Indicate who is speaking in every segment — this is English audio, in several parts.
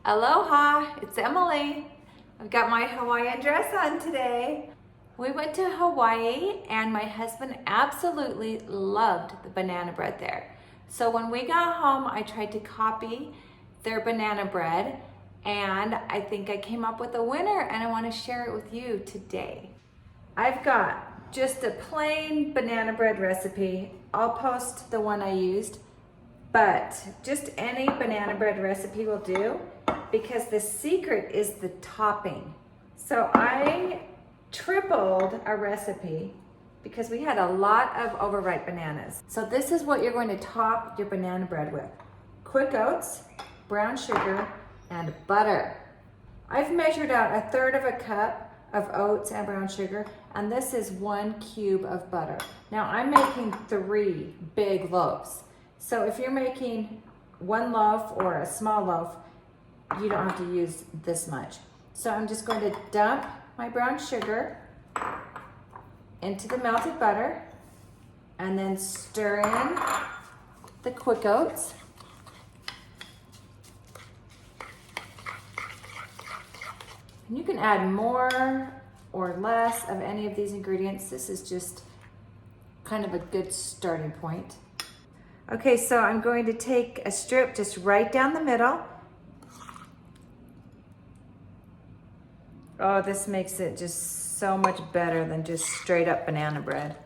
Speaker 1: Aloha, it's Emily. I've got my Hawaiian dress on today. We went to Hawaii and my husband absolutely loved the banana bread there. So when we got home, I tried to copy their banana bread and I think I came up with a winner and I want to share it with you today. I've got just a plain banana bread recipe. I'll post the one I used, but just any banana bread recipe will do because the secret is the topping. So I tripled a recipe because we had a lot of overripe bananas. So this is what you're going to top your banana bread with: quick oats, brown sugar, and butter. I've measured out 1/3 cup of oats and brown sugar, and this is 1 cube of butter. Now I'm making 3 big loaves. So if you're making 1 loaf or a small loaf, you don't have to use this much. So I'm just going to dump my brown sugar into the melted butter and then stir in the quick oats. And you can add more or less of any of these ingredients. This is just kind of a good starting point. Okay, so I'm going to take a strip just right down the middle. Oh, this makes it just so much better than just straight up banana bread.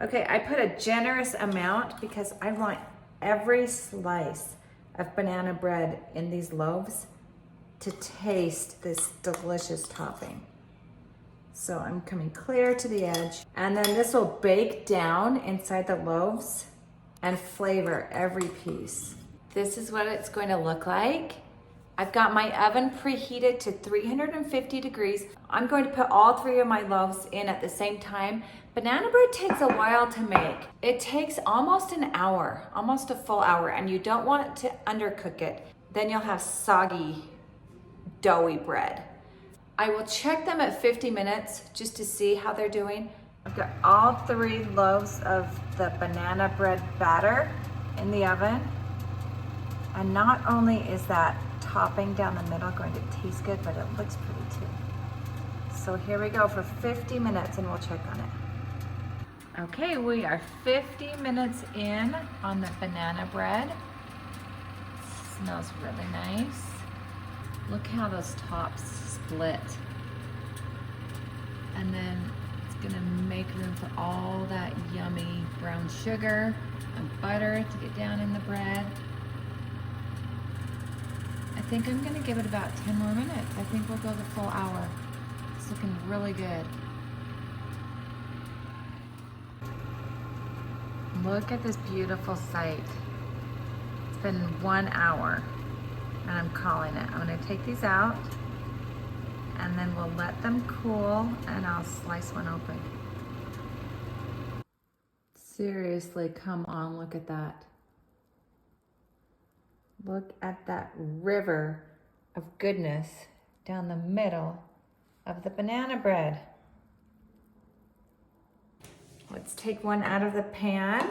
Speaker 1: Okay, I put a generous amount because I want every slice of banana bread in these loaves to taste this delicious topping. So I'm coming clear to the edge, and then this will bake down inside the loaves and flavor every piece. This is what it's going to look like. I've got my oven preheated to 350 degrees. I'm going to put all 3 of my loaves in at the same time. Banana bread takes a while to make. It takes almost an hour, almost a full hour, and you don't want to undercook it. Then you'll have soggy, doughy bread. I will check them at 50 minutes just to see how they're doing. I've got all 3 loaves of the banana bread batter in the oven. And not only is that topping down the middle going to taste good, but it looks pretty too. So here we go for 50 minutes and we'll check on it. Okay, we are 50 minutes in on the banana bread. Smells really nice. Look how those tops split. And then it's gonna make room for all that yummy brown sugar and butter to get down in the bread. I think I'm gonna give it about 10 more minutes. I think we'll go the full hour. It's looking really good. Look at this beautiful sight. It's been 1 hour and I'm calling it. I'm gonna take these out and then we'll let them cool and I'll slice one open. Seriously, come on, look at that. Look at that river of goodness down the middle of the banana bread. Let's take one out of the pan.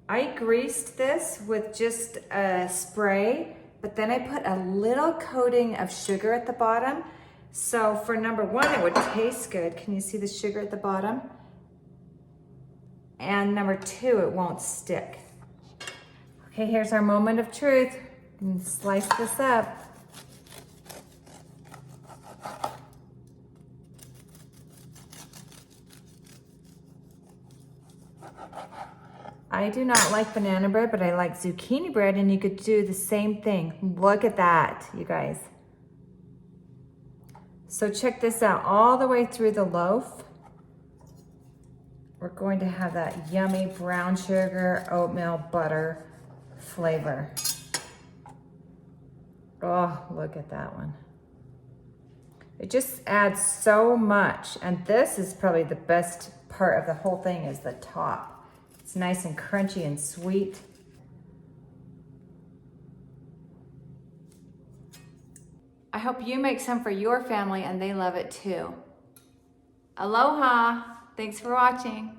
Speaker 1: I greased this with just a spray, but then I put a little coating of sugar at the bottom. So for number 1, it would taste good. Can you see the sugar at the bottom? And number 2, it won't stick. Okay, here's our moment of truth. And slice this up. I do not like banana bread, but I like zucchini bread, and you could do the same thing. Look at that, you guys. So check this out, all the way through the loaf. We're going to have that yummy brown sugar, oatmeal, butter flavor. Oh, look at that one. It just adds so much. And this is probably the best part of the whole thing, is the top. It's nice and crunchy and sweet. I hope you make some for your family and they love it too. Aloha, thanks for watching.